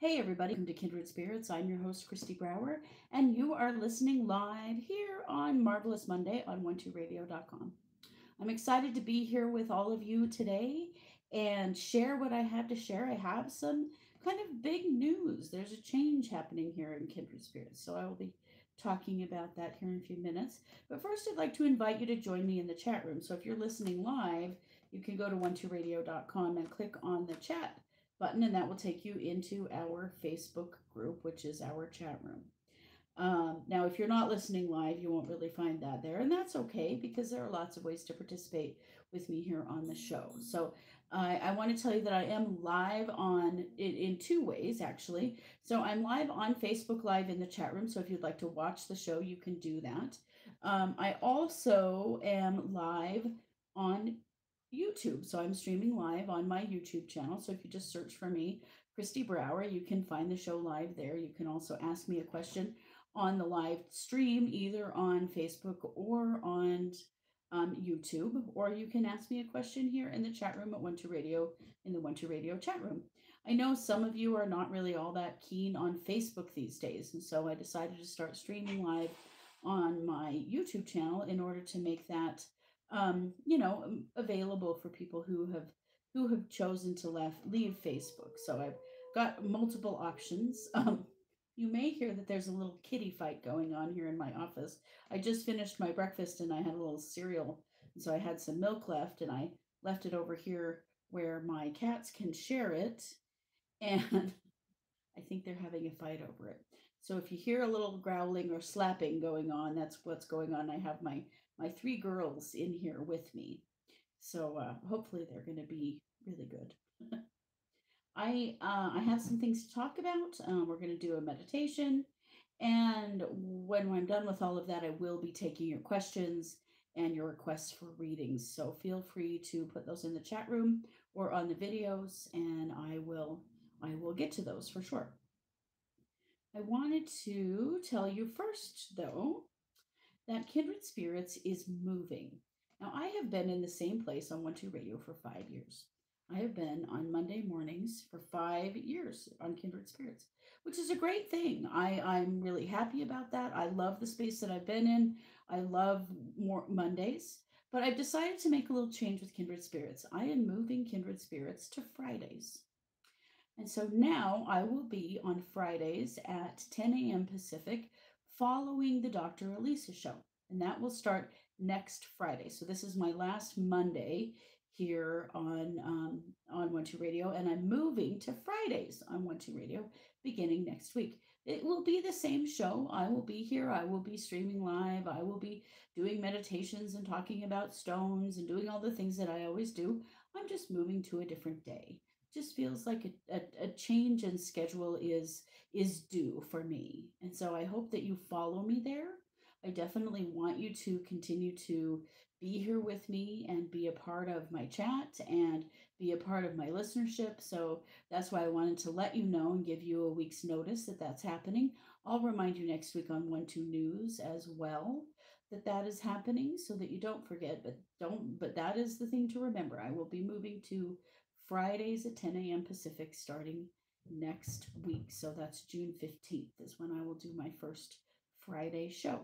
Hey, everybody, welcome to Kindred Spirits. I'm your host, Christy Brower, and you are listening live here on Marvelous Monday on 12radio.com. I'm excited to be here with all of you today and share what I have to share. I have some kind of big news. There's a change happening here in Kindred Spirits, so I will be talking about that here in a few minutes. But first, I'd like to invite you to join me in the chat room. So if you're listening live, you can go to 12radio.com and click on the chat button, and that will take you into our Facebook group, which is our chat room. Now, if you're not listening live, you won't really find that there, and that's okay because there are lots of ways to participate with me here on the show. So, I want to tell you that I am live in two ways actually. So, I'm live on Facebook Live in the chat room. So, if you'd like to watch the show, you can do that. I also am live on YouTube. So, I'm streaming live on my YouTube channel. So, if you just search for me, Christy Brower, you can find the show live there. You can also ask me a question on the live stream, either on Facebook or on YouTube, or you can ask me a question here in the chat room at 12Radio in the 12Radio chat room. I know some of you are not really all that keen on Facebook these days, and so I decided to start streaming live on my YouTube channel in order to make that, available for people who have chosen to leave Facebook. So I've got multiple options. You may hear that there's a little kitty fight going on here in my office. I just finished my breakfast and I had a little cereal. And so I had some milk left and I left it over here where my cats can share it. And I think they're having a fight over it. So if you hear a little growling or slapping going on, that's what's going on. I have my three girls in here with me. So hopefully they're going to be really good. I have some things to talk about. We're going to do a meditation, and when I'm done with all of that, I will be taking your questions and your requests for readings. So feel free to put those in the chat room or on the videos, and I will get to those for sure. I wanted to tell you first, though, that Kindred Spirits is moving. Now, I have been in the same place on 12 Radio for 5 years. I have been on Monday mornings for 5 years on Kindred Spirits, which is a great thing. I'm really happy about that. I love the space that I've been in. I love more Mondays, but I've decided to make a little change with Kindred Spirits. I am moving Kindred Spirits to Fridays. And so now I will be on Fridays at 10 a.m. Pacific following the Dr. Elisa show. And that will start next Friday. So this is my last Monday here on 12 Radio, and I'm moving to Fridays on 12 Radio beginning next week. It will be the same show. I will be here. I will be streaming live. I will be doing meditations and talking about stones and doing all the things that I always do. I'm just moving to a different day. Just feels like a change in schedule is due for me. And so I hope that you follow me there. I definitely want you to continue to be here with me and be a part of my chat and be a part of my listenership. So that's why I wanted to let you know and give you a week's notice that that's happening. I'll remind you next week on 12 News as well that that is happening so that you don't forget, but that is the thing to remember. I will be moving to Fridays at 10 a.m. Pacific starting next week. So that's June 15th is when I will do my first Friday show.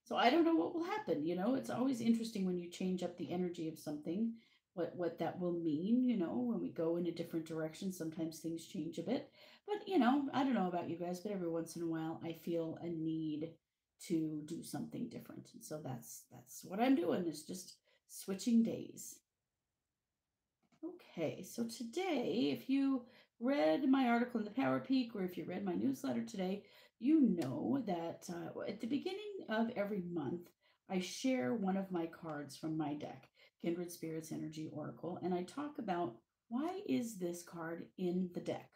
So I don't know what will happen. It's always interesting when you change up the energy of something, what that will mean, when we go in a different direction, sometimes things change a bit. But, I don't know about you guys, but every once in a while I feel a need to do something different. And so that's what I'm doing, is just switching days. Okay, so today, if you read my article in the Power Peak or if you read my newsletter today, you know that at the beginning of every month, I share one of my cards from my deck, Kindred Spirits Energy Oracle, and I talk about why is this card in the deck?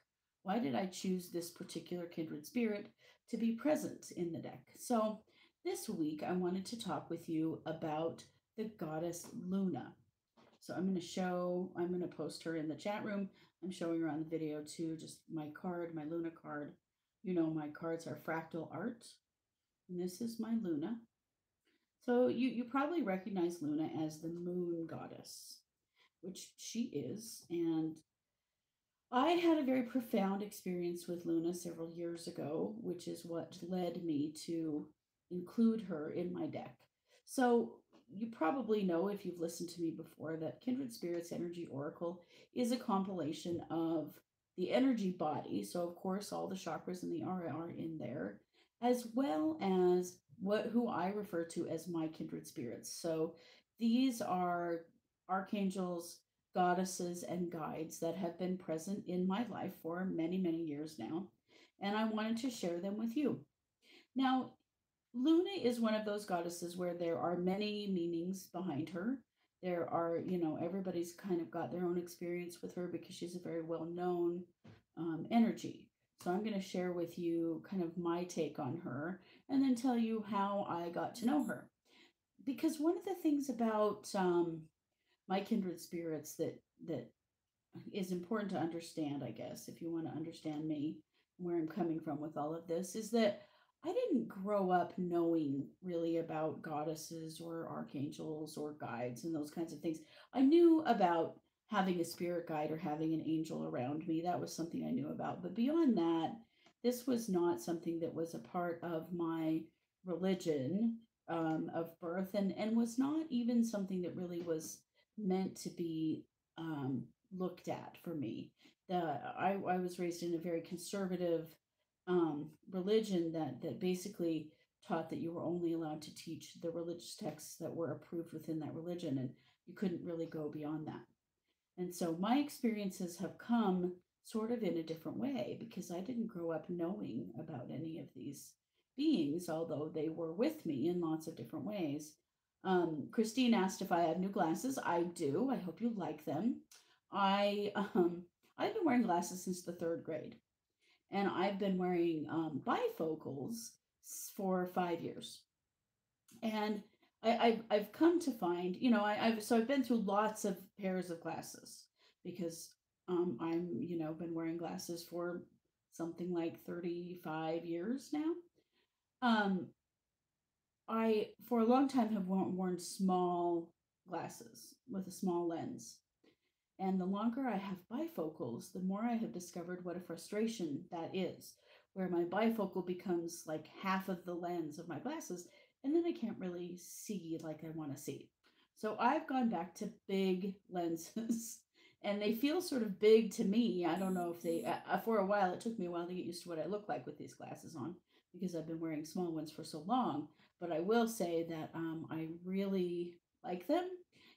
Why did I choose this particular Kindred Spirit to be present in the deck? So this week, I wanted to talk with you about the goddess Luna. So I'm going to post her in the chat room. I'm showing her on the video too, just my card, my Luna card. My cards are fractal art. And this is my Luna. So you probably recognize Luna as the moon goddess, which she is. And I had a very profound experience with Luna several years ago, which is what led me to include her in my deck. So, you probably know if you've listened to me before that Kindred Spirits Energy Oracle is a compilation of the energy body. So, of course, all the chakras and the aura are in there, as well as who I refer to as my kindred spirits. So, these are archangels, goddesses, and guides that have been present in my life for many, many years now. And I wanted to share them with you. Now, Luna is one of those goddesses where there are many meanings behind her. There are, everybody's kind of got their own experience with her because she's a very well known energy. So I'm going to share with you kind of my take on her and then tell you how I got to know her. Because one of the things about my kindred spirits that is important to understand, I guess, if you want to understand me, where I'm coming from with all of this, is that I didn't grow up knowing really about goddesses or archangels or guides and those kinds of things. I knew about having a spirit guide or having an angel around me. That was something I knew about. But beyond that, this was not something that was a part of my religion of birth and was not even something that really was meant to be looked at for me. I was raised in a very conservative religion that basically taught that you were only allowed to teach the religious texts that were approved within that religion, and you couldn't really go beyond that. And so my experiences have come sort of in a different way because I didn't grow up knowing about any of these beings, although they were with me in lots of different ways. Christine asked if I have new glasses. I do. I hope you like them. I I've been wearing glasses since the third grade, and I've been wearing bifocals for 5 years. And I've come to find, I've been through lots of pairs of glasses because I'm been wearing glasses for something like 35 years now. Um, I for a long time have worn small glasses with a small lens. And the longer I have bifocals, the more I have discovered what a frustration that is, where my bifocal becomes like half of the lens of my glasses, and then I can't really see like I want to see. So I've gone back to big lenses, and they feel sort of big to me. I don't know if for a while, it took me a while to get used to what I look like with these glasses on because I've been wearing small ones for so long. But I will say that I really like them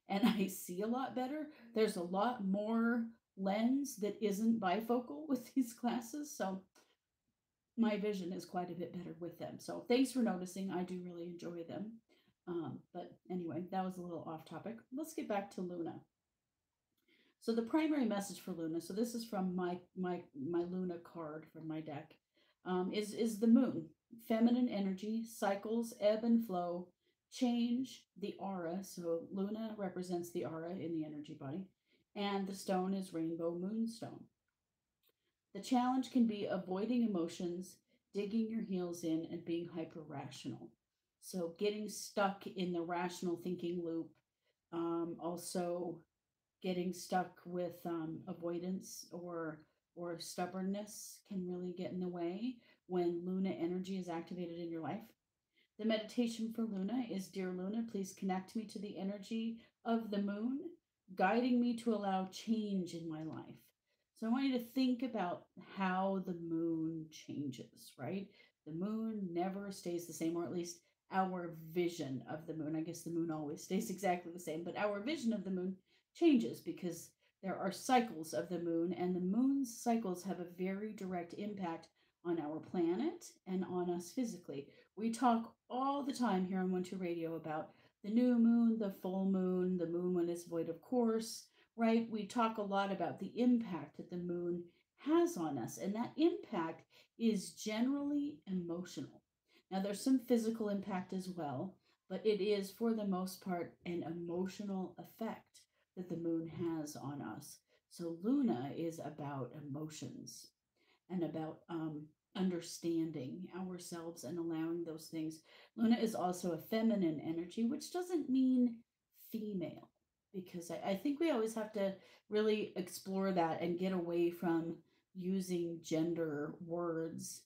and I see a lot better. There's a lot more lens that isn't bifocal with these glasses, so my vision is quite a bit better with them. So thanks for noticing. I do really enjoy them. But anyway, that was a little off topic. Let's get back to Luna. So the primary message for Luna. So this is from my Luna card from my deck. Is the moon, feminine energy, cycles, ebb and flow, change, the aura. So Luna represents the aura in the energy body, and the stone is rainbow moonstone. The challenge can be avoiding emotions, digging your heels in, and being hyper rational. So getting stuck in the rational thinking loop. Also getting stuck with avoidance or stubbornness can really get in the way when Luna energy is activated in your life. The meditation for Luna is, Dear Luna, please connect me to the energy of the moon, guiding me to allow change in my life. So I want you to think about how the moon changes, right? The moon never stays the same, or at least our vision of the moon. I guess the moon always stays exactly the same, but our vision of the moon changes because there are cycles of the moon, and the moon's cycles have a very direct impact on our planet and on us physically. We talk all the time here on One Two Radio about the new moon, the full moon, the moon when it's void of course, right? We talk a lot about the impact that the moon has on us, and that impact is generally emotional. Now, there's some physical impact as well, but it is for the most part an emotional effect that the moon has on us. So, Luna is about emotions and about understanding ourselves and allowing those things. Luna is also a feminine energy, which doesn't mean female. because I think we always have to really explore that and get away from using gender words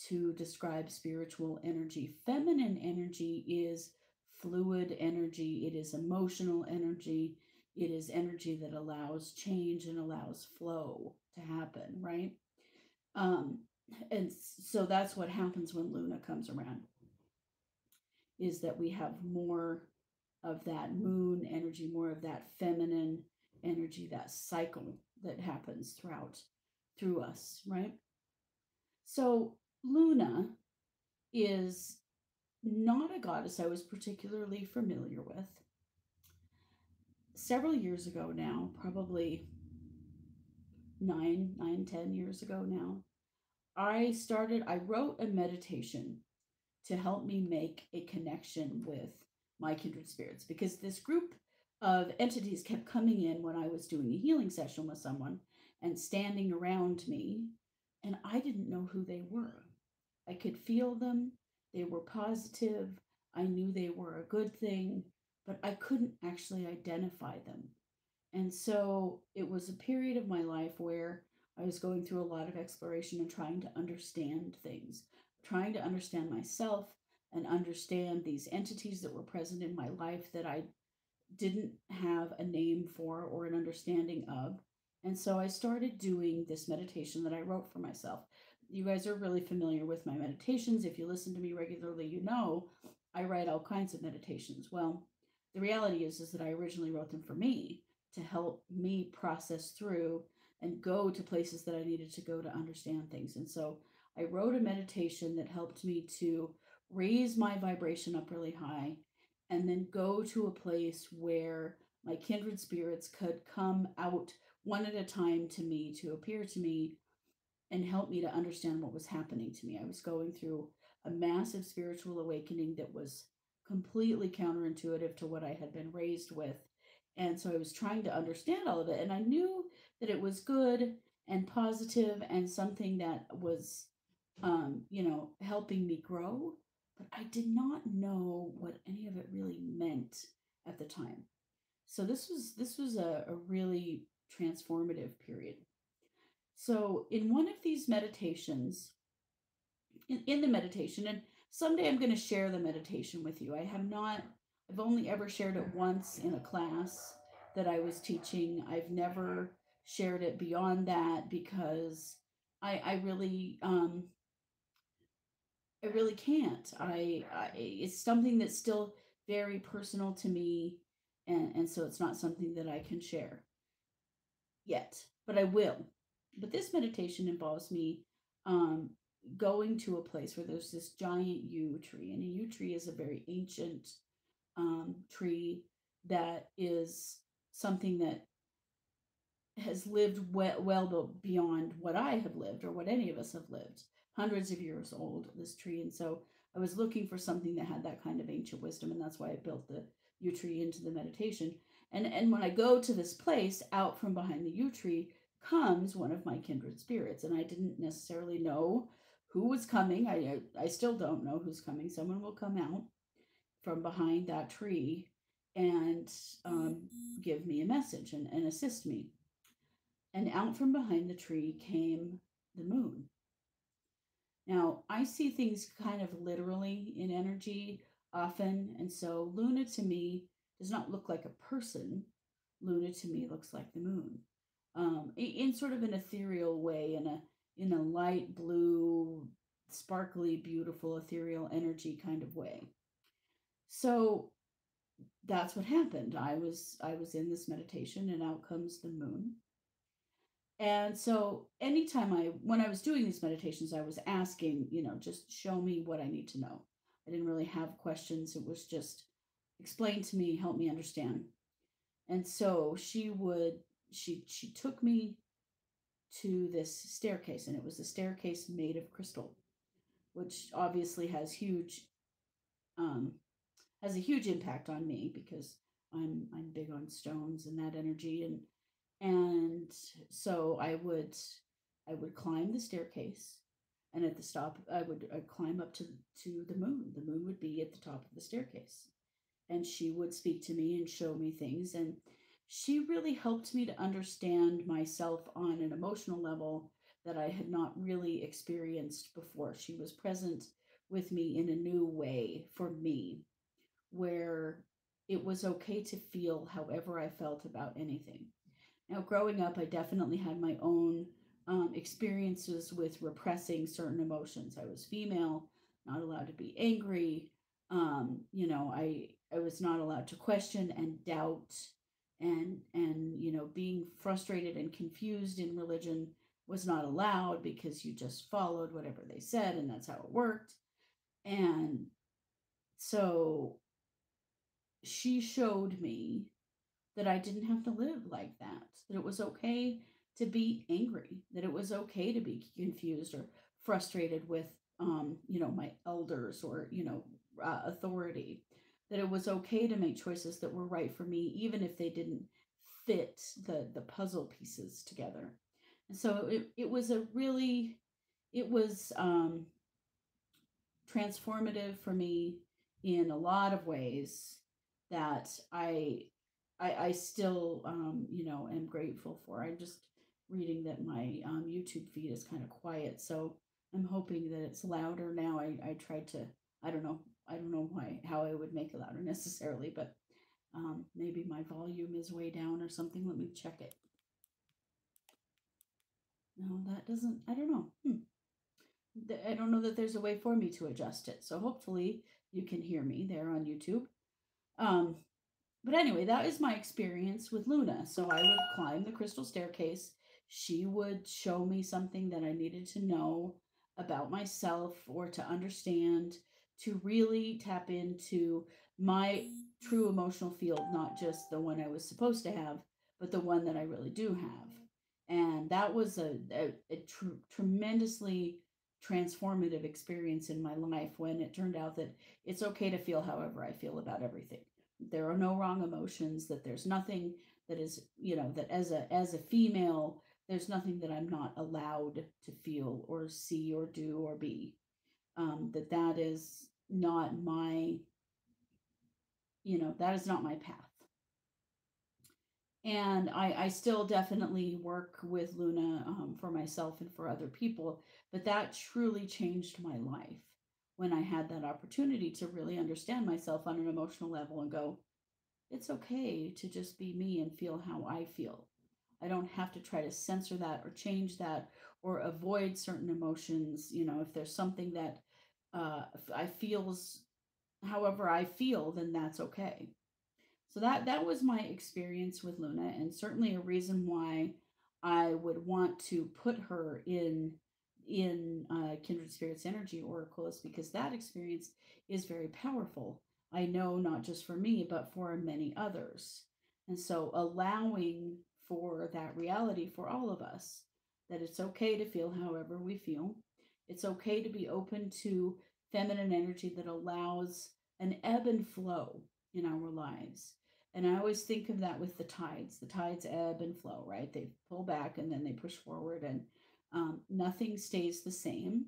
to describe spiritual energy. Feminine energy is fluid energy, it is emotional energy, it is energy that allows change and allows flow to happen, right? Um, and so that's what happens when Luna comes around, is that we have more of that moon energy, more of that feminine energy, that cycle that happens through us, right? So Luna is not a goddess I was particularly familiar with. Several years ago now, probably 10 years ago now, I wrote a meditation to help me make a connection with my kindred spirits, because this group of entities kept coming in when I was doing a healing session with someone and standing around me, and I didn't know who they were. I could feel them, they were positive, I knew they were a good thing, but I couldn't actually identify them. And so it was a period of my life where I was going through a lot of exploration and trying to understand things, trying to understand myself and understand these entities that were present in my life that I didn't have a name for or an understanding of. And so I started doing this meditation that I wrote for myself. You guys are really familiar with my meditations. If you listen to me regularly, you know I write all kinds of meditations. Well, the reality is that I originally wrote them for me to help me process through and go to places that I needed to go to understand things. And so I wrote a meditation that helped me to raise my vibration up really high and then go to a place where my kindred spirits could come out one at a time to me, to appear to me and help me to understand what was happening to me. I was going through a massive spiritual awakening that was completely counterintuitive to what I had been raised with. And so I was trying to understand all of it. And I knew that it was good and positive and something that was, helping me grow. But I did not know what any of it really meant at the time. So this was a really transformative period. So in one of these meditations, in the meditation, and someday I'm going to share the meditation with you. I've only ever shared it once in a class that I was teaching. I've never shared it beyond that because I really, I really can't. It's something that's still very personal to me, and so it's not something that I can share yet, but I will. But this meditation involves me um, going to a place where there's this giant yew tree, and a yew tree is a very ancient tree that is something that has lived well beyond what I have lived or what any of us have lived. Hundreds of years old, this tree. And so I was looking for something that had that kind of ancient wisdom, and that's why I built the yew tree into the meditation. And when I go to this place, out from behind the yew tree comes one of my kindred spirits, and I didn't necessarily know who was coming. I still don't know who's coming. Someone will come out from behind that tree and give me a message and assist me. And out from behind the tree came the moon. Now, I see things kind of literally in energy often, and so Luna to me does not look like a person. Luna to me looks like the moon, in sort of an ethereal way, in a light blue, sparkly, beautiful, ethereal energy kind of way. So that's what happened. I was in this meditation, and out comes the moon. And so when I was doing these meditations, I was asking, just show me what I need to know. I didn't really have questions. It was just explain to me, help me understand. And so she took me to this staircase, and it was a staircase made of crystal, which obviously um, has a huge impact on me because I'm big on stones and that energy, and so I would climb the staircase, and at the stop I'd climb up to the moon. The moon would be at the top of the staircase, and she would speak to me and show me things. she really helped me to understand myself on an emotional level that I had not really experienced before. She was present with me in a new way for me, where it was okay to feel however I felt about anything. Now, growing up, I definitely had my own experiences with repressing certain emotions. I was female, not allowed to be angry. I was not allowed to question and doubt, and being frustrated and confused in religion was not allowed because you just followed whatever they said, and that's how it worked. And so she showed me that I didn't have to live like that it was okay to be angry, that it was okay to be confused or frustrated with, my elders or, authority, that it was okay to make choices that were right for me, even if they didn't fit the puzzle pieces together. And so it was a really, it was transformative for me in a lot of ways that I still am grateful for. I'm just reading that my YouTube feed is kind of quiet, so I'm hoping that it's louder now. I tried to, I don't know I don't know why how I would make it louder necessarily, but maybe my volume is way down or something. Let me check it. No, that doesn't. I don't know. I don't know that there's a way for me to adjust it. So hopefully you can hear me there on YouTube. Um, but anyway, that is my experience with Luna. So I would climb the crystal staircase. She would show me something that I needed to know about myself or to understand, to really tap into my true emotional field, not just the one I was supposed to have, but the one that I really do have. And that was a tremendously transformative experience in my life when it turned out that it's okay to feel however I feel about everything. There are no wrong emotions, that there's nothing that is, that as a female, there's nothing that I'm not allowed to feel or see or do or be. That is not my, that is not my path. And I still definitely work with Luna, for myself and for other people, but that truly changed my life when I had that opportunity to really understand myself on an emotional level and go, it's okay to just be me and feel how I feel. I don't have to try to censor that or change that or avoid certain emotions. If there's something that I feels however I feel, then that's okay. So that was my experience with Luna, and certainly a reason why I would want to put her in Kindred Spirits Energy Oracle is because that experience is very powerful. I know not just for me, but for many others. And so allowing for that reality for all of us, that it's okay to feel however we feel. It's okay to be open to feminine energy that allows an ebb and flow in our lives. And I always think of that with the tides. The tides ebb and flow, right? They pull back and then they push forward, and nothing stays the same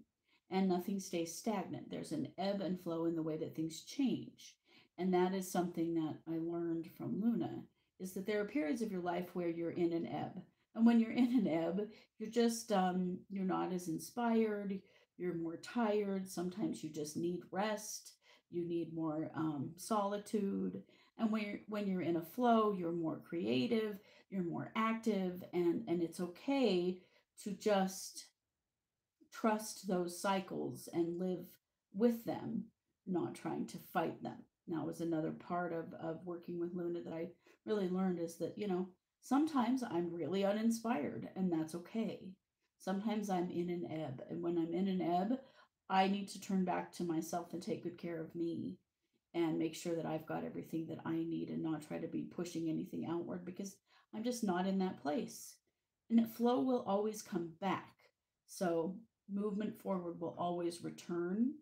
and nothing stays stagnant. There's an ebb and flow in the way that things change. And that is something that I learned from Luna, is that there are periods of your life where you're in an ebb. And when you're in an ebb, you're just, you're not as inspired, you're more tired. Sometimes you just need rest, you need more solitude. And when you're in a flow, you're more creative, you're more active, and it's okay to just trust those cycles and live with them, not trying to fight them. Now, was another part of working with Luna that I really learned, is that, sometimes I'm really uninspired, and that's okay. Sometimes I'm in an ebb, and when I'm in an ebb, I need to turn back to myself and take good care of me and make sure that I've got everything that I need and not try to be pushing anything outward, because I'm just not in that place. And that flow will always come back. So movement forward will always return.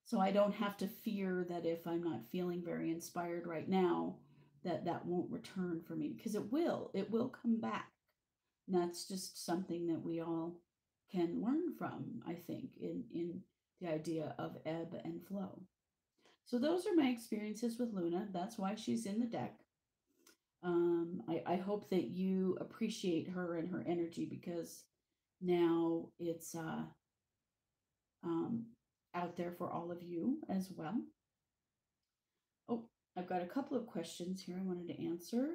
So I don't have to fear that if I'm not feeling very inspired right now, that won't return for me, because it will come back. And that's just something that we all can learn from, I think, in the idea of ebb and flow. So those are my experiences with Luna. That's why she's in the deck. I hope that you appreciate her and her energy because now it's um, out there for all of you as well. Oh, I've got a couple of questions here I wanted to answer.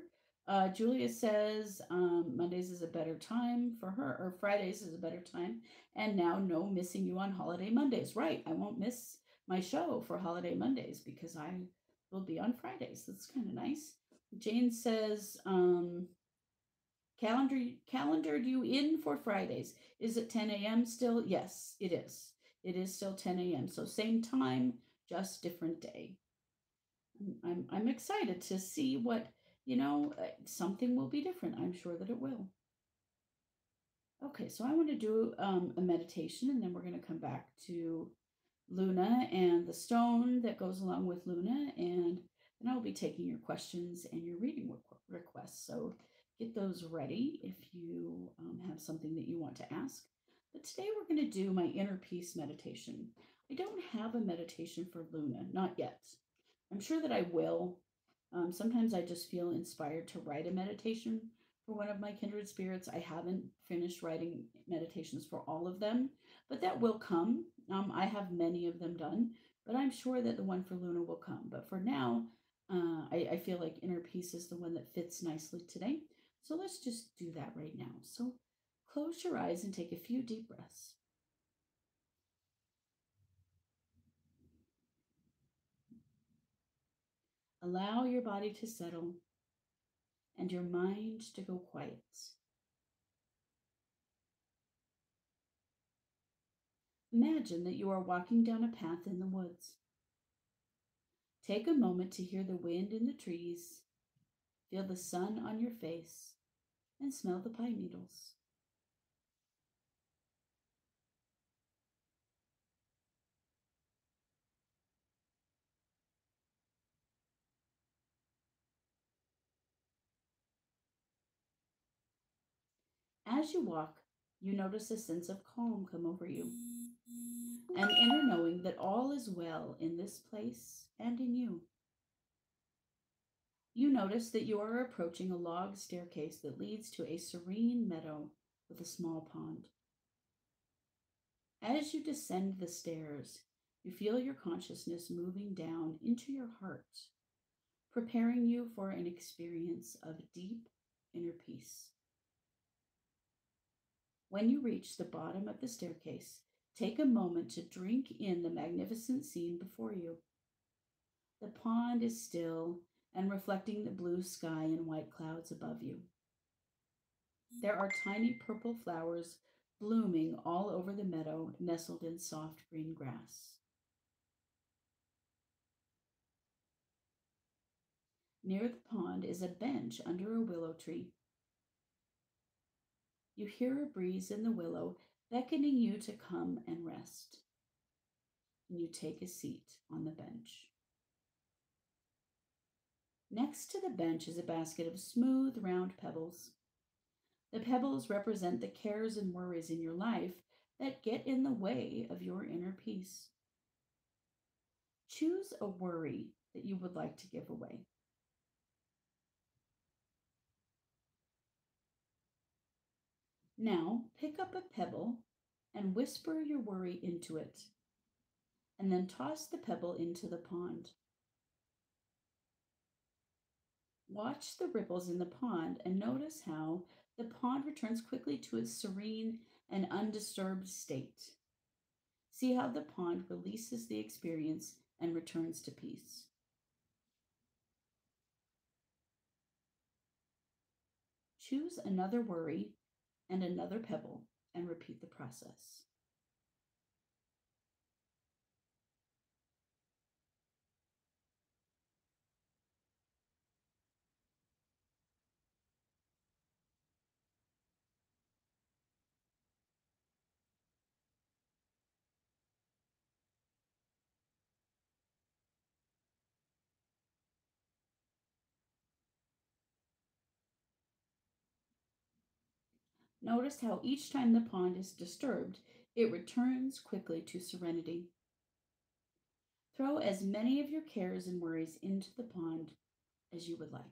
Julia says Mondays is a better time for her, or Fridays is a better time. And now, no missing you on holiday Mondays. Right. I won't miss my show for holiday Mondays because I will be on Fridays. That's kind of nice. Jane says, calendared you in for Fridays. Is it 10 a.m. still? Yes, it is. It is still 10 a.m. So same time, just different day. I'm excited to see what, something will be different. I'm sure that it will. Okay, so I want to do a meditation and then we're going to come back to Luna and the stone that goes along with Luna. And then I'll be taking your questions and your reading requests. So get those ready if you have something that you want to ask. But today we're going to do my inner peace meditation. I don't have a meditation for Luna, not yet. I'm sure that I will. Sometimes I just feel inspired to write a meditation for one of my kindred spirits. I haven't finished writing meditations for all of them, but that will come. I have many of them done, but I'm sure that the one for Luna will come. But for now, I feel like inner peace is the one that fits nicely today. So let's just do that right now. So close your eyes and take a few deep breaths. Allow your body to settle and your mind to go quiet. Imagine that you are walking down a path in the woods. Take a moment to hear the wind in the trees, feel the sun on your face, and smell the pine needles. As you walk, you notice a sense of calm come over you, an inner knowing that all is well in this place and in you. You notice that you are approaching a log staircase that leads to a serene meadow with a small pond. As you descend the stairs, you feel your consciousness moving down into your heart, preparing you for an experience of deep inner peace. When you reach the bottom of the staircase, take a moment to drink in the magnificent scene before you. The pond is still and reflecting the blue sky and white clouds above you. There are tiny purple flowers blooming all over the meadow, nestled in soft green grass. Near the pond is a bench under a willow tree. You hear a breeze in the willow beckoning you to come and rest. And you take a seat on the bench. Next to the bench is a basket of smooth, round pebbles. The pebbles represent the cares and worries in your life that get in the way of your inner peace. Choose a worry that you would like to give away. Now, pick up a pebble and whisper your worry into it, and then toss the pebble into the pond. Watch the ripples in the pond and notice how the pond returns quickly to its serene and undisturbed state. See how the pond releases the experience and returns to peace. Choose another worry and another pebble and repeat the process. Notice how each time the pond is disturbed, it returns quickly to serenity. Throw as many of your cares and worries into the pond as you would like.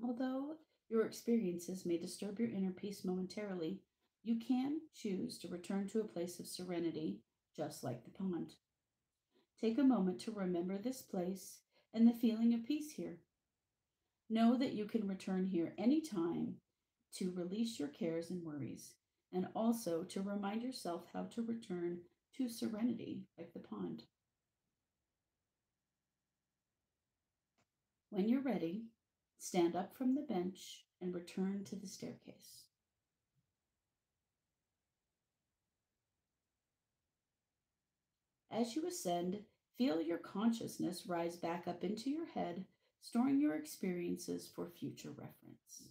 Although your experiences may disturb your inner peace momentarily, you can choose to return to a place of serenity, just like the pond. Take a moment to remember this place and the feeling of peace here. Know that you can return here anytime to release your cares and worries, and also to remind yourself how to return to serenity like the pond. When you're ready, stand up from the bench and return to the staircase. As you ascend, feel your consciousness rise back up into your head, storing your experiences for future reference.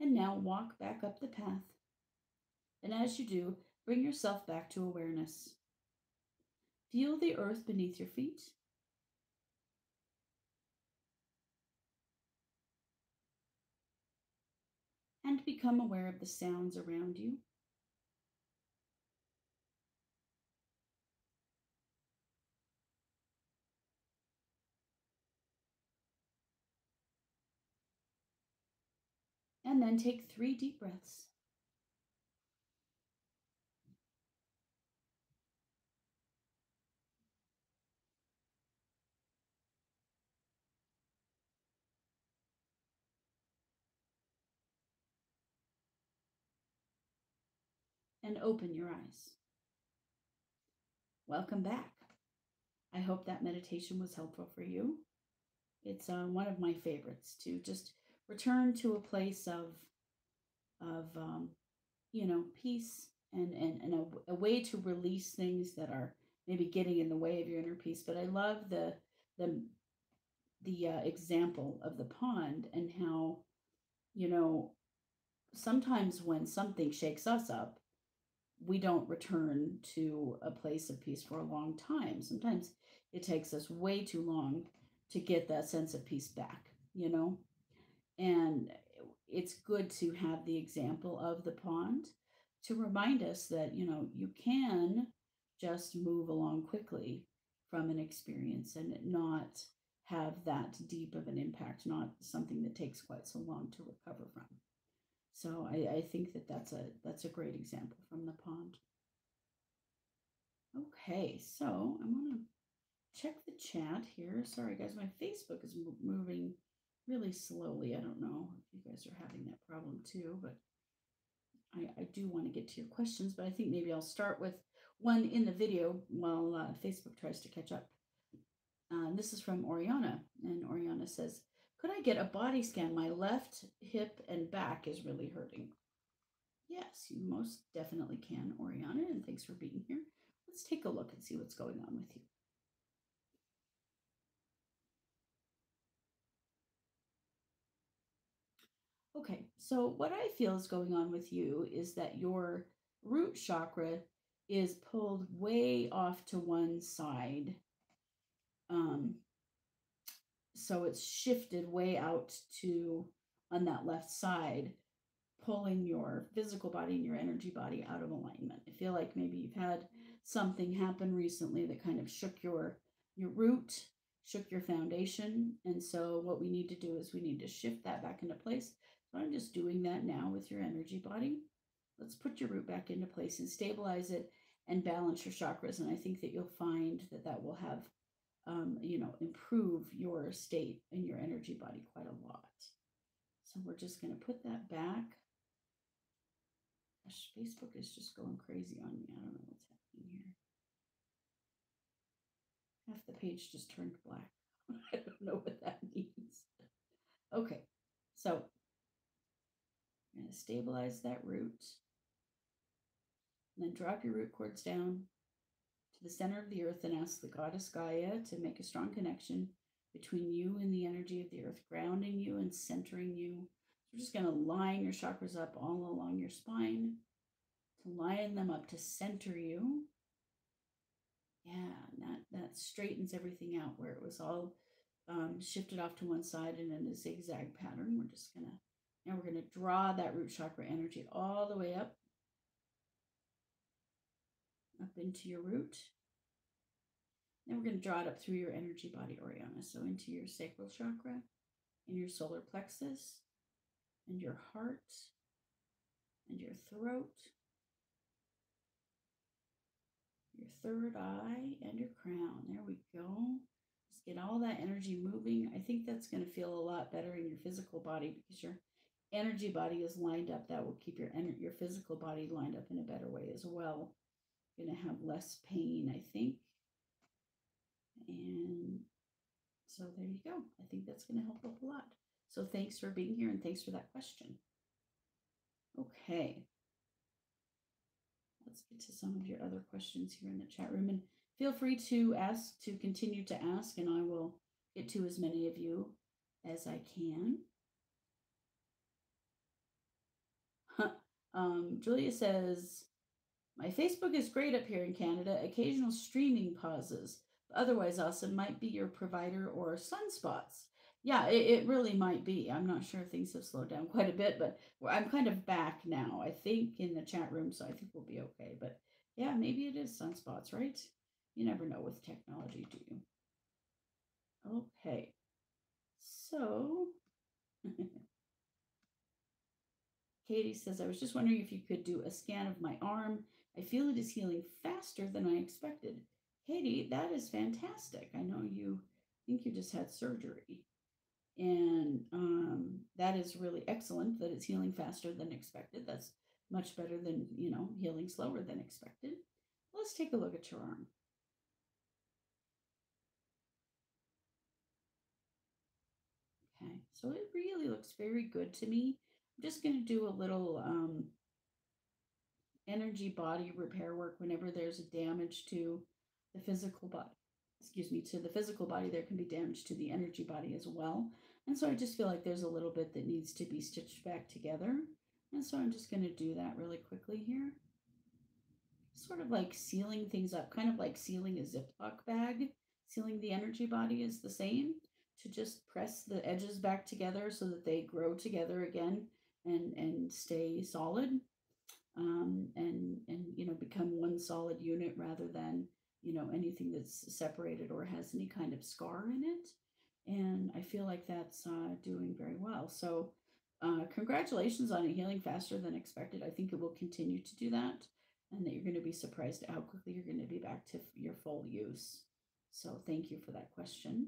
And now walk back up the path. And as you do, bring yourself back to awareness. Feel the earth beneath your feet and become aware of the sounds around you. And then take 3 deep breaths. And open your eyes. Welcome back. I hope that meditation was helpful for you. It's one of my favorites to just return to a place of peace and a way to release things that are maybe getting in the way of your inner peace. But I love the example of the pond and how you know sometimes when something shakes us up, we don't return to a place of peace for a long time. Sometimes it takes us way too long to get that sense of peace back. And it's good to have the example of the pond to remind us that, you can just move along quickly from an experience and it not have that deep of an impact, not something that takes quite so long to recover from. So I think that that's a great example from the pond. Okay, so I'm gonna check the chat here. Sorry, guys, my Facebook is moving really slowly. I don't know if you guys are having that problem too, but I do want to get to your questions, but I think maybe I'll start with one in the video while Facebook tries to catch up. This is from Oriana, and Oriana says, could I get a body scan? My left hip and back is really hurting. Yes, you most definitely can, Oriana, and thanks for being here. Let's take a look and see what's going on with you. Okay, so what I feel is going on with you is that your root chakra is pulled way off to one side. Um, so it's shifted way out to on that left side, pulling your physical body and your energy body out of alignment. I feel like maybe you've had something happen recently that kind of shook your root, shook your foundation. And so what we need to do is we need to shift that back into place. So I'm just doing that now with your energy body. Let's put your root back into place and stabilize it and balance your chakras. And I think that you'll find that that will have, improve your state and your energy body quite a lot. So we're just going to put that back. Gosh, Facebook is just going crazy on me. I don't know what's happening here. Half the page just turned black. I don't know what that means. Okay, so I'm going to stabilize that root. And then drop your root cords down to the center of the earth and ask the goddess Gaia to make a strong connection between you and the energy of the earth, grounding you and centering you. So we're just going to line your chakras up all along your spine to line them up to center you. Yeah, that straightens everything out where it was all shifted off to one side and in a zigzag pattern. Now we're gonna draw that root chakra energy all the way up into your root. And we're going to draw it up through your energy body, Oriana. So into your sacral chakra, in your solar plexus, and your heart, and your throat, your third eye, and your crown. There we go. Just get all that energy moving. I think that's going to feel a lot better in your physical body because your energy body is lined up. That will keep your physical body lined up in a better way as well. You're going to have less pain, I think. And so there you go. I think that's going to help a lot. So thanks for being here and thanks for that question. Okay. Let's get to some of your other questions here in the chat room, and feel free to continue to ask, and I will get to as many of you as I can. Julia says, my Facebook is great up here in Canada. Occasional streaming pauses. Otherwise, awesome. Might be your provider or sunspots. Yeah, it really might be. I'm not sure, things have slowed down quite a bit, but I'm kind of back now, I think, in the chat room, so I think we'll be okay. But yeah, maybe it is sunspots, right? You never know with technology, do you? Okay. So Katie says, I was just wondering if you could do a scan of my arm. I feel it is healing faster than I expected. Katie, that is fantastic. I know you think you just had surgery. And that is really excellent that it's healing faster than expected. That's much better than, healing slower than expected. Let's take a look at your arm. Okay, so it really looks very good to me. I'm just going to do a little energy body repair work whenever there's a damage to the physical body. Excuse me, to the physical body, there can be damage to the energy body as well. And so I just feel like there's a little bit that needs to be stitched back together. And so I'm just going to do that really quickly here. Sort of like sealing things up, kind of like sealing a Ziploc bag. Sealing the energy body is the same, to just press the edges back together so that they grow together again and stay solid. And become one solid unit rather than anything that's separated or has any kind of scar in it. And I feel like that's doing very well. So congratulations on it healing faster than expected. I think it will continue to do that, and that you're going to be surprised at how quickly you're going to be back to your full use. So thank you for that question.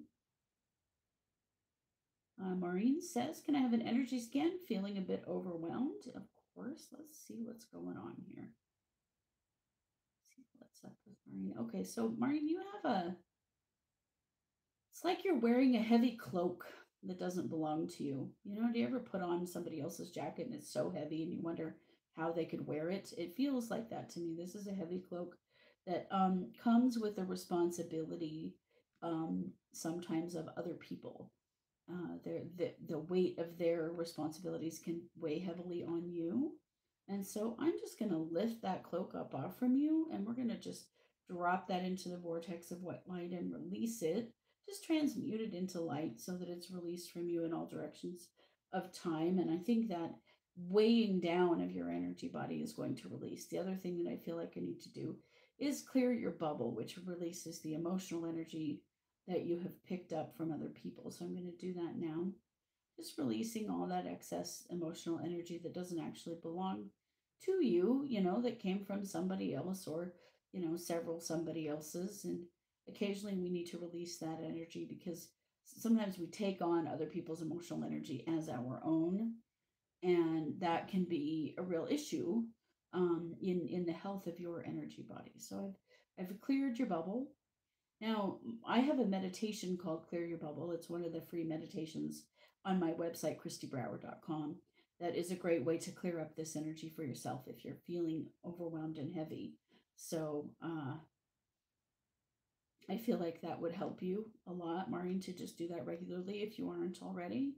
Maureen says, can I have an energy scan? Feeling a bit overwhelmed. Of course. Let's see what's going on here. Let's see what's up with Maureen. Okay, so Maureen, you have it's like you're wearing a heavy cloak that doesn't belong to you. Do you ever put on somebody else's jacket and it's so heavy and you wonder how they could wear it? It feels like that to me. This is a heavy cloak that comes with the responsibility sometimes of other people. The weight of their responsibilities can weigh heavily on you. And so I'm just going to lift that cloak up off from you, and we're going to just drop that into the vortex of white light and release it. Just transmute it into light so that it's released from you in all directions of time. And I think that weighing down of your energy body is going to release. The other thing that I feel like I need to do is clear your bubble, which releases the emotional energy that you have picked up from other people. So I'm going to do that now. Just releasing all that excess emotional energy that doesn't actually belong to you, that came from somebody else or, several somebody else's. And occasionally we need to release that energy because sometimes we take on other people's emotional energy as our own. And that can be a real issue in the health of your energy body. So I've cleared your bubble. Now, I have a meditation called Clear Your Bubble. It's one of the free meditations on my website, christybrower.com. That is a great way to clear up this energy for yourself if you're feeling overwhelmed and heavy. So I feel like that would help you a lot, Maureen, to just do that regularly if you aren't already.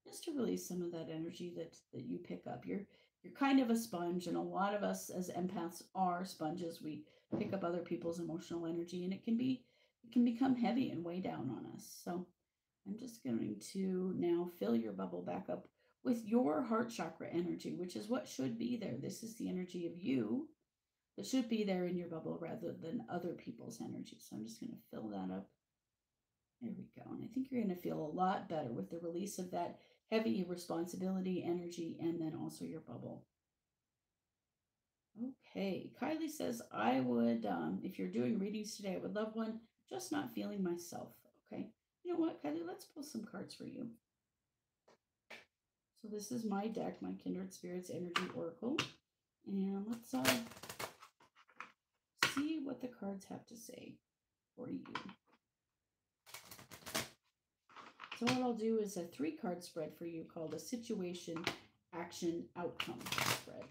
Just to release some of that energy that you pick up. You're kind of a sponge, and a lot of us as empaths are sponges. We pick up other people's emotional energy, and it can become heavy and weigh down on us. So I'm just going to now fill your bubble back up with your heart chakra energy, which is what should be there. This is the energy of you It should be there in your bubble rather than other people's energy. So I'm just going to fill that up. There we go. And I think you're going to feel a lot better with the release of that heavy responsibility energy and then also your bubble. Okay. Kylie says, I would, if you're doing readings today, I would love one, just not feeling myself. Okay. You know what, Kylie? Let's pull some cards for you. So this is my deck, my Kindred Spirits Energy Oracle. And let's see what the cards have to say for you. So what I'll do is a 3-card spread for you called a Situation, Action, Outcome spread.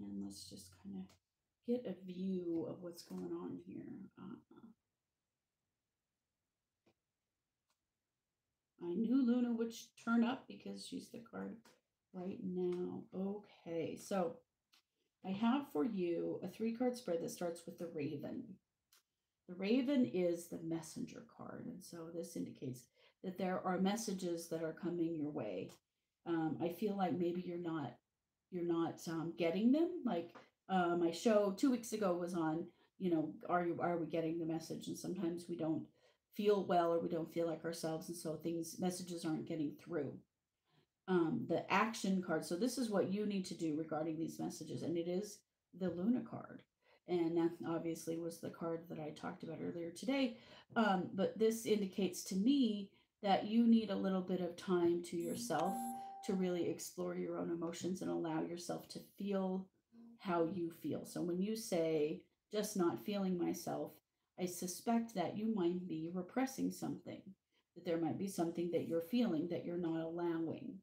And let's just kind of get a view of what's going on here. I knew Luna would turn up because she's the card right now. Okay, so I have for you a 3-card spread that starts with the Raven. The Raven is the messenger card, and so this indicates that there are messages that are coming your way. I feel like maybe you're not getting them. Like my show 2 weeks ago was on, are we getting the message? And sometimes we don't feel well or we don't feel like ourselves, and so messages aren't getting through. The action card. So this is what you need to do regarding these messages, and it is the Luna card. And that obviously was the card that I talked about earlier today. But this indicates to me that you need a little bit of time to yourself to really explore your own emotions and allow yourself to feel how you feel. So when you say, just not feeling myself, I suspect that you might be repressing something, that there might be something that you're feeling that you're not allowing.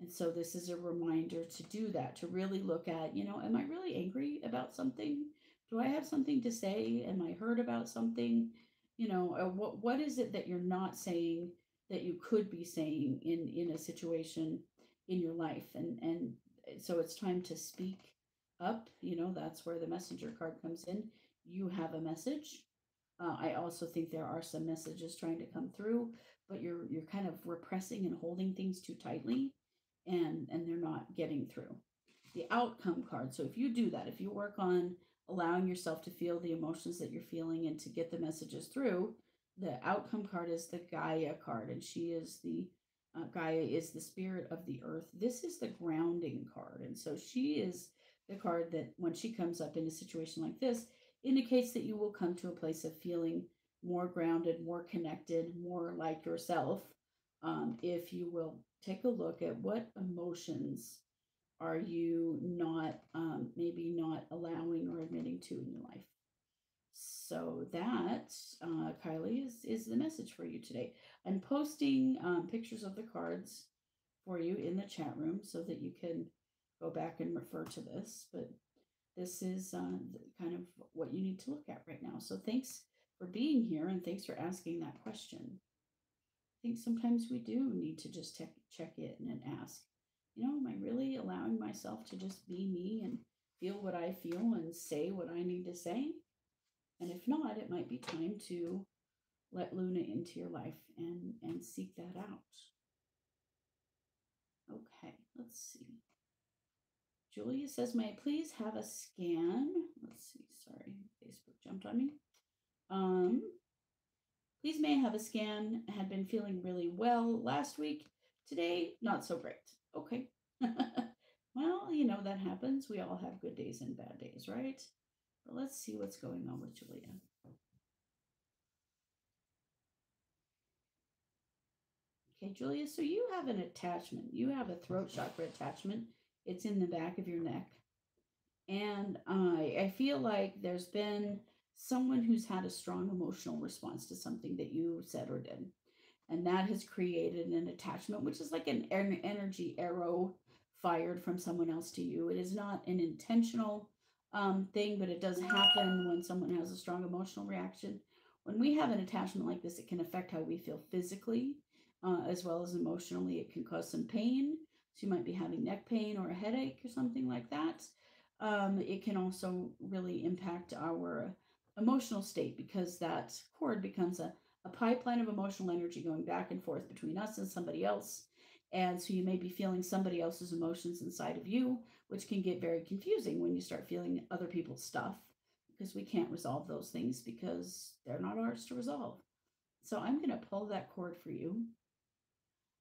And so this is a reminder to do that, to really look at, am I really angry about something? Do I have something to say? Am I hurt about something? What is it that you're not saying that you could be saying in a situation in your life? And so it's time to speak up. That's where the messenger card comes in. You have a message. I also think there are some messages trying to come through, but you're kind of repressing and holding things too tightly, and they're not getting through. The outcome card. So if you do that, if you work on allowing yourself to feel the emotions that you're feeling and to get the messages through, the outcome card is the Gaia card, and she is the Gaia is the spirit of the earth. This is the grounding card, and so she is the card that when she comes up in a situation like this indicates that you will come to a place of feeling more grounded, more connected, more like yourself, if you will take a look at what emotions are you not maybe not allowing or admitting to in your life. So that, Kylie, is the message for you today. I'm posting pictures of the cards for you in the chat room so that you can go back and refer to this. But this is kind of what you need to look at right now. So thanks for being here, and thanks for asking that question. I think sometimes we do need to just check in and ask, am I really allowing myself to just be me and feel what I feel and say what I need to say? And if not, it might be time to let Luna into your life and seek that out. Okay, let's see. Julia says, may I please have a scan? Let's see, sorry, Facebook jumped on me. Please may I have a scan. Had been feeling really well last week. Today, not so great. Okay. Well, that happens. We all have good days and bad days, right? But let's see what's going on with Julia. Okay, Julia, so you have an attachment. You have a throat chakra attachment. It's in the back of your neck. And I feel like there's been someone who's had a strong emotional response to something that you said or did. And that has created an attachment, which is like an energy arrow fired from someone else to you. It is not an intentional thing, but it does happen when someone has a strong emotional reaction. When we have an attachment like this, it can affect how we feel physically, as well as emotionally. It can cause some pain. So you might be having neck pain or a headache or something like that. It can also really impact our emotional state because that cord becomes a pipeline of emotional energy going back and forth between us and somebody else. And so you may be feeling somebody else's emotions inside of you, which can get very confusing when you start feeling other people's stuff, because we can't resolve those things because they're not ours to resolve. So I'm going to pull that cord for you.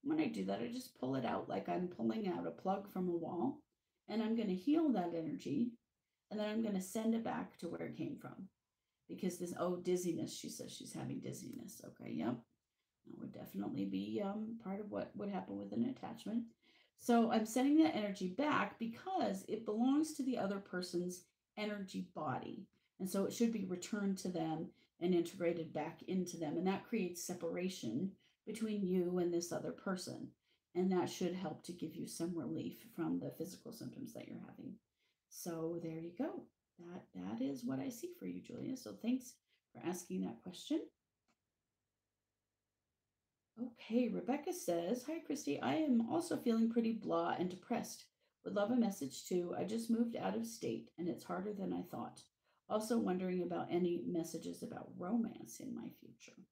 When I do that, I just pull it out like I'm pulling out a plug from a wall, and I'm going to heal that energy, and then I'm going to send it back to where it came from. Because this, oh, dizziness, she says she's having dizziness. Okay, yep. That would definitely be part of what would happen with an attachment. So I'm sending that energy back because it belongs to the other person's energy body. And so it should be returned to them and integrated back into them. And that creates separation between you and this other person. And that should help to give you some relief from the physical symptoms that you're having. So there you go. That is what I see for you, Julia. So thanks for asking that question. Okay, Rebecca says, "Hi, Christy. I am also feeling pretty blah and depressed. Would love a message too. I just moved out of state and it's harder than I thought. Also, wondering about any messages about romance in my future."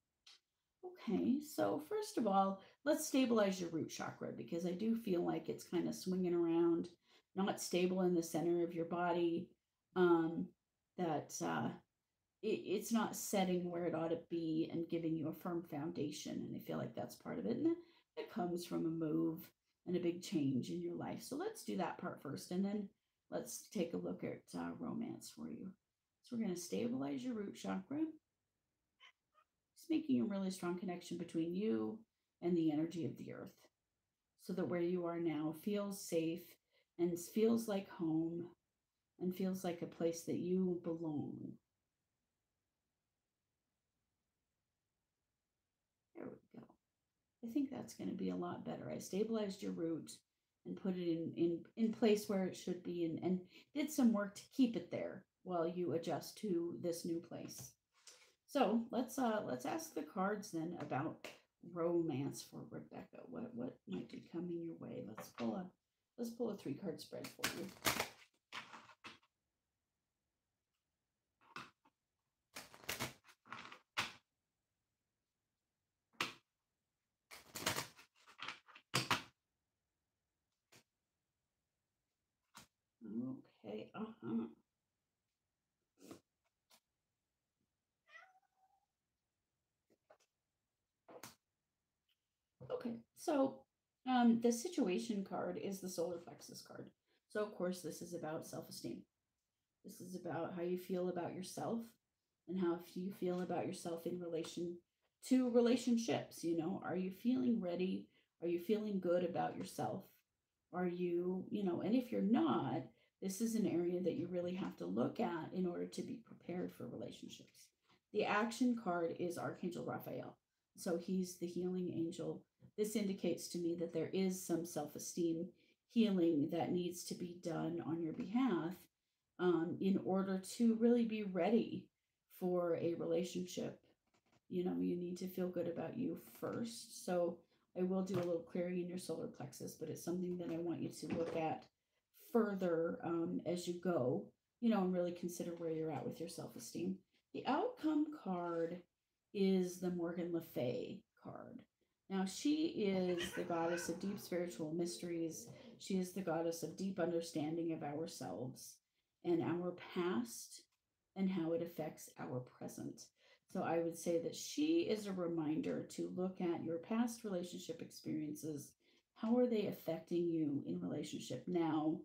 Okay, so first of all, let's stabilize your root chakra because I do feel like it's kind of swinging around, not stable in the center of your body. Um, that it's not setting where it ought to be and giving you a firm foundation. And I feel like that's part of it. And it comes from a move and a big change in your life. So let's do that part first. And then let's take a look at romance for you. So we're going to stabilize your root chakra, just making a really strong connection between you and the energy of the earth so that where you are now feels safe and feels like home and feels like a place that you belong. There we go. I think that's going to be a lot better. I stabilized your root and put it in place where it should be, and did some work to keep it there while you adjust to this new place. So let's ask the cards then about romance for Rebecca. What might be coming your way? Let's pull a 3-card spread for you. Okay, Okay, so the situation card is the solar plexus card. So, of course, this is about self esteem. This is about how you feel about yourself and how you feel about yourself in relation to relationships. You know, are you feeling ready? Are you feeling good about yourself? Are you, and if you're not, this is an area that you really have to look at in order to be prepared for relationships. The action card is Archangel Raphael. So he's the healing angel. This indicates to me that there is some self esteem healing that needs to be done on your behalf in order to really be ready for a relationship. You need to feel good about you first. So I will do a little clearing in your solar plexus, but it's something that I want you to look at further as you go, and really consider where you're at with your self esteem. The outcome card is the Morgan Le Fay card. Now, she is the goddess of deep spiritual mysteries. She is the goddess of deep understanding of ourselves and our past and how it affects our present. So I would say that she is a reminder to look at your past relationship experiences. How are they affecting you in relationship now?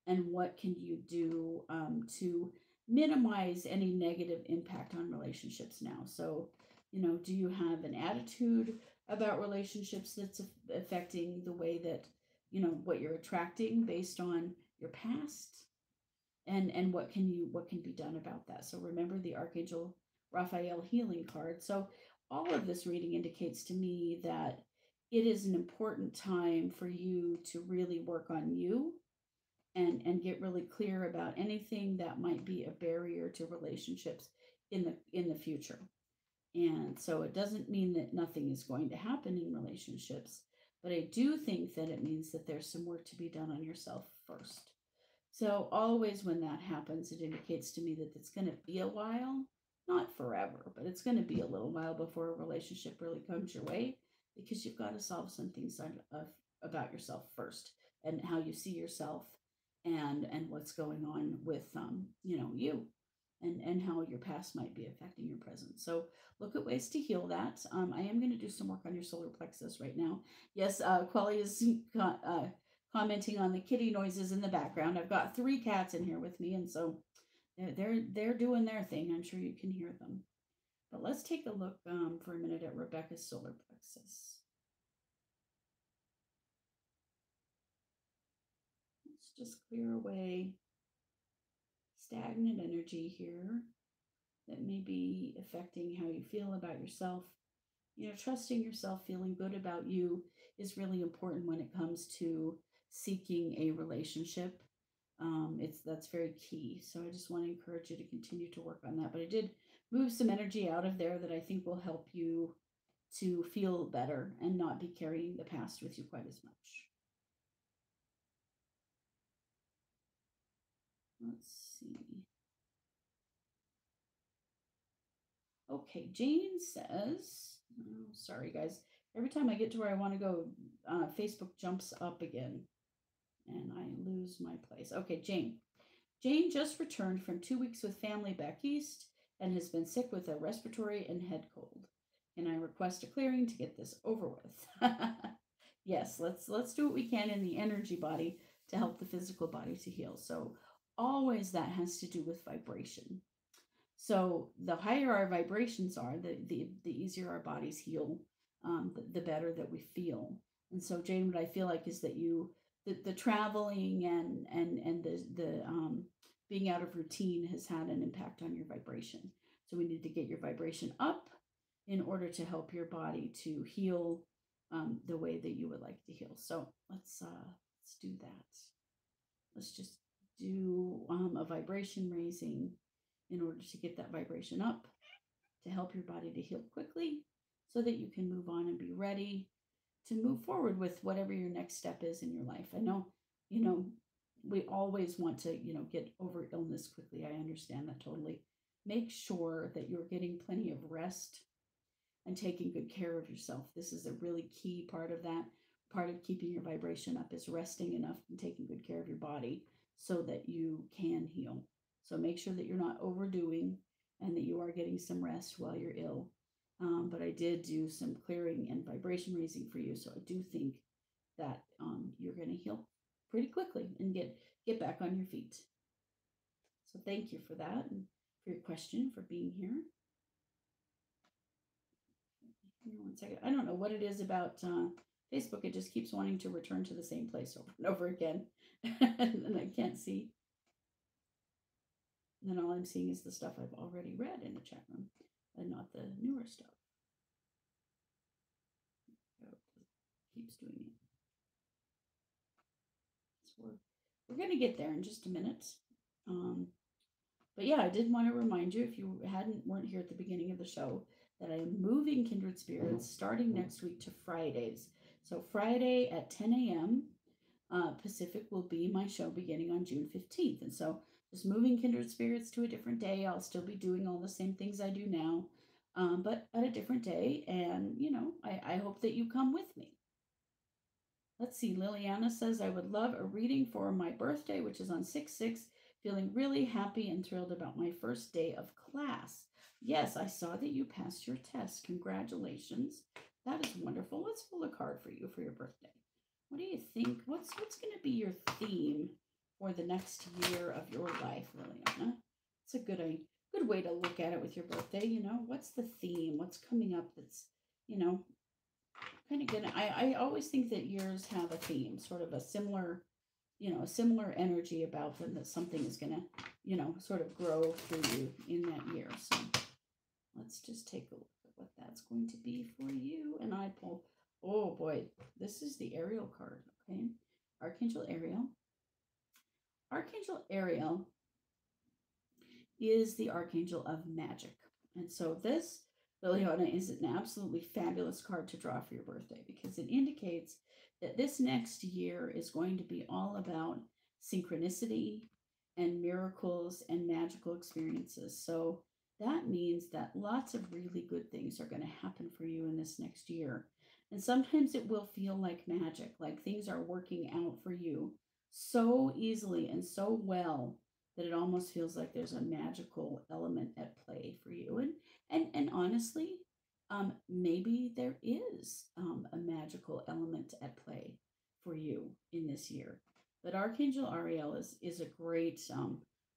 And what can you do to minimize any negative impact on relationships now? So, do you have an attitude about relationships that's affecting the way that, what you're attracting based on your past? And what can be done about that? So remember the Archangel Raphael healing card. So all of this reading indicates to me that it is an important time for you to really work on you and get really clear about anything that might be a barrier to relationships in the future. And so it doesn't mean that nothing is going to happen in relationships, but I do think that it means that there's some work to be done on yourself first. So always when that happens, it indicates to me that it's going to be a while, not forever, but it's going to be a little while before a relationship really comes your way because you've got to solve some things about yourself first, and how you see yourself, and what's going on with you, and how your past might be affecting your present. So look at ways to heal that. I am going to do some work on your solar plexus right now. Yes, Quelly is commenting on the kitty noises in the background. I've got 3 cats in here with me, and so they're doing their thing. I'm sure you can hear them. But let's take a look for a minute at Rebecca's solar plexus. Let's just clear away stagnant energy here that may be affecting how you feel about yourself. Trusting yourself, feeling good about you is really important when it comes to seeking a relationship. That's very key. So I just want to encourage you to continue to work on that. But I did move some energy out of there that I think will help you to feel better and not be carrying the past with you quite as much. Let's see. Okay, Jane says, oh, sorry guys, every time I get to where I want to go, Facebook jumps up again and I lose my place. Okay, Jane. Jane just returned from 2 weeks with family back east and has been sick with a respiratory and head cold. Can I request a clearing to get this over with? Yes, let's do what we can in the energy body to help the physical body to heal. So always that has to do with vibration. So the higher our vibrations are, the easier our bodies heal, the better that we feel. And so, Jane, what I feel like is that the traveling and the being out of routine has had an impact on your vibration. So we need to get your vibration up in order to help your body to heal the way that you would like to heal. So let's do that. Let's just do a vibration raising in order to get that vibration up to help your body to heal quickly so that you can move on and be ready to move forward with whatever your next step is in your life. I know, we always want to, get over illness quickly. I understand that totally. Make sure that you're getting plenty of rest and taking good care of yourself. This is a really key part of that. Part of keeping your vibration up is resting enough and taking good care of your body so that you can heal. So make sure that you're not overdoing and that you are getting some rest while you're ill. But I did do some clearing and vibration raising for you. So I do think that you're going to heal pretty quickly and get back on your feet. So thank you for that and for your question, for being here. 1 second. I don't know what it is about Facebook. It just keeps wanting to return to the same place over and over again. And I can't see. And then all I'm seeing is the stuff I've already read in the chat room and not the newer stuff. Oh, it keeps doing it. So we're going to get there in just a minute. But yeah, I did want to remind you, if you weren't here at the beginning of the show, that I am moving Kindred Spirits starting next week to Fridays. So Friday at 10 a.m. Pacific will be my show beginning on June 15th. And so just moving Kindred Spirits to a different day. I'll still be doing all the same things I do now, but at a different day. And, I hope that you come with me. Let's see. Liliana says, I would love a reading for my birthday, which is on 6/6. Feeling really happy and thrilled about my first day of class. Yes, I saw that you passed your test. Congratulations. That is wonderful. Let's pull a card for you for your birthday. What do you think? What's going to be your theme for the next year of your life, Liliana? It's a good way to look at it with your birthday. What's the theme? What's coming up that's, kind of gonna, I always think that years have a theme, sort of a similar energy about them, that something is gonna, sort of grow through you in that year. So let's just take a look at what that's going to be for you. And I pull, oh boy, this is the Ariel card. Okay, Archangel Ariel. Archangel Ariel is the Archangel of Magic. And so this, Liliana, is an absolutely fabulous card to draw for your birthday, because it indicates that this next year is going to be all about synchronicity and miracles and magical experiences. So that means that lots of really good things are going to happen for you in this next year. And sometimes it will feel like magic, like things are working out for you so easily and so well that it almost feels like there's a magical element at play for you. And honestly, maybe there is a magical element at play for you in this year. But Archangel Ariel is a great,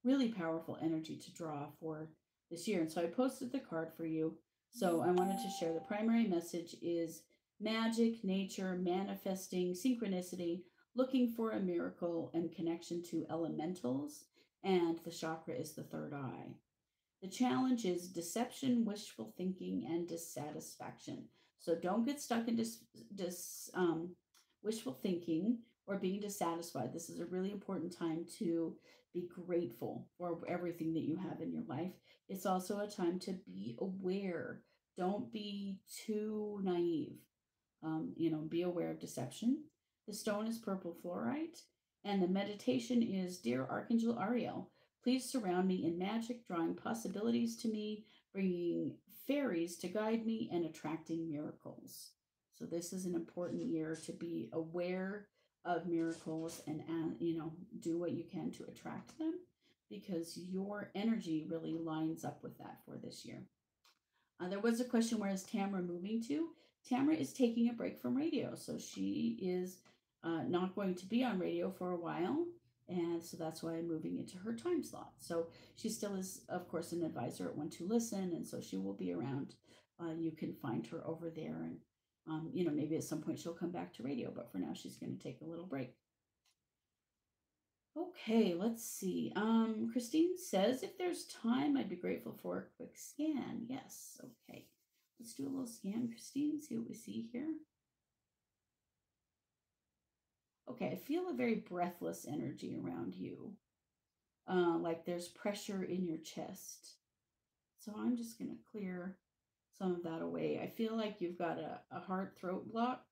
really powerful energy to draw for this year. And so I posted the card for you. So I wanted to share the primary message is magic, nature, manifesting, synchronicity, looking for a miracle, and connection to elementals. And the chakra is the third eye. The challenge is deception, wishful thinking, and dissatisfaction. So don't get stuck in wishful thinking or being dissatisfied. This is a really important time to be grateful for everything that you have in your life. It's also a time to be aware. Don't be too naive. Be aware of deception. The stone is purple fluorite, and the meditation is Dear Archangel Ariel, please surround me in magic, drawing possibilities to me, bringing fairies to guide me, and attracting miracles. So this is an important year to be aware of miracles and do what you can to attract them because your energy really lines up with that for this year. There was a question, where is Tamara moving to? Tamara is taking a break from radio, so she is not going to be on radio for a while, and so that's why I'm moving into her time slot. So she still is, of course, an advisor at One to Listen, and so she will be around. You can find her over there, and maybe at some point she'll come back to radio, but for now she's going to take a little break. Okay, let's see. Christine says, if there's time, I'd be grateful for a quick scan. Yes, okay. Let's do a little scan, Christine, see what we see here. Okay, I feel a very breathless energy around you, like there's pressure in your chest. So I'm just going to clear some of that away. I feel like you've got a heart throat block,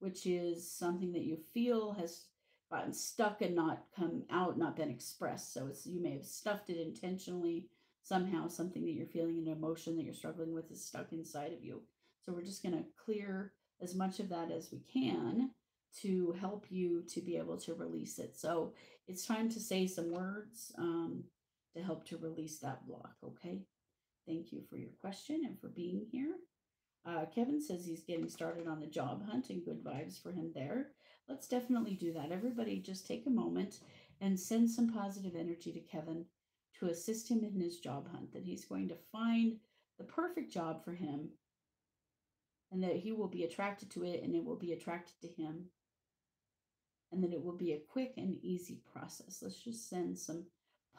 which is something that you feel has gotten stuck and not come out, not been expressed. So you may have stuffed it intentionally somehow. Something that you're feeling, an emotion that you're struggling with, is stuck inside of you. So we're just going to clear as much of that as we can to help you to be able to release it. So it's time to say some words to help to release that block. Okay. Thank you for your question and for being here. Kevin says he's getting started on the job hunt, and good vibes for him there. Let's definitely do that. Everybody just take a moment and send some positive energy to Kevin to assist him in his job hunt, that he's going to find the perfect job for him and that he will be attracted to it and it will be attracted to him and that it will be a quick and easy process. Let's just send some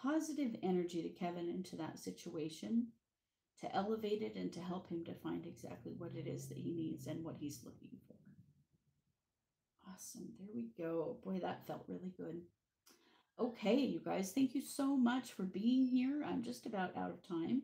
positive energy to Kevin into that situation to elevate it and to help him to find exactly what it is that he needs and what he's looking for. Awesome. There we go. Boy, that felt really good. Okay, you guys, thank you so much for being here. I'm just about out of time.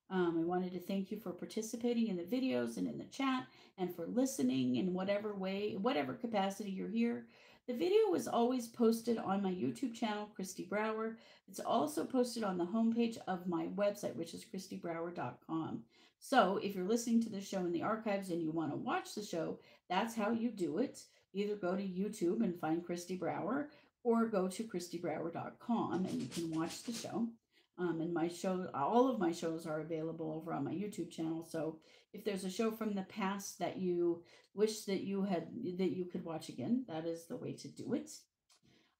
I wanted to thank you for participating in the videos and in the chat and for listening in whatever way, whatever capacity you're here. The video is always posted on my YouTube channel, Christy Brower. It's also posted on the homepage of my website, which is christybrower.com. So if you're listening to the show in the archives and you want to watch the show, that's how you do it. Either go to YouTube and find Christy Brower, or go to christybrower.com and you can watch the show. And my show, all of my shows are available over on my YouTube channel. So if there's a show from the past that you wish that you could watch again, that is the way to do it.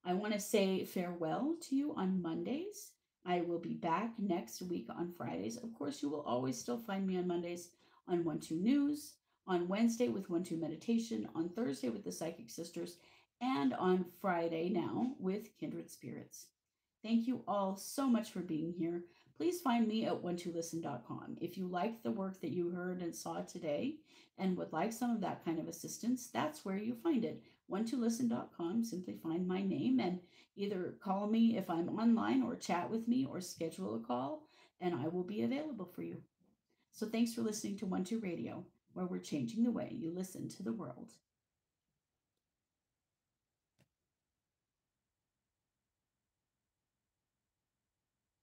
I want to say farewell to you on Mondays. I will be back next week on Fridays. Of course, you will always still find me on Mondays on 1-2 News, on Wednesday with 1-2 Meditation, on Thursday with the Psychic Sisters, and on Friday now with Kindred Spirits. Thank you all so much for being here. Please find me at 12listen.com. If you like the work that you heard and saw today and would like some of that kind of assistance, that's where you find it. 12listen.com. Simply find my name and either call me if I'm online or chat with me or schedule a call, and I will be available for you. So thanks for listening to 1-2 Radio, where we're changing the way you listen to the world.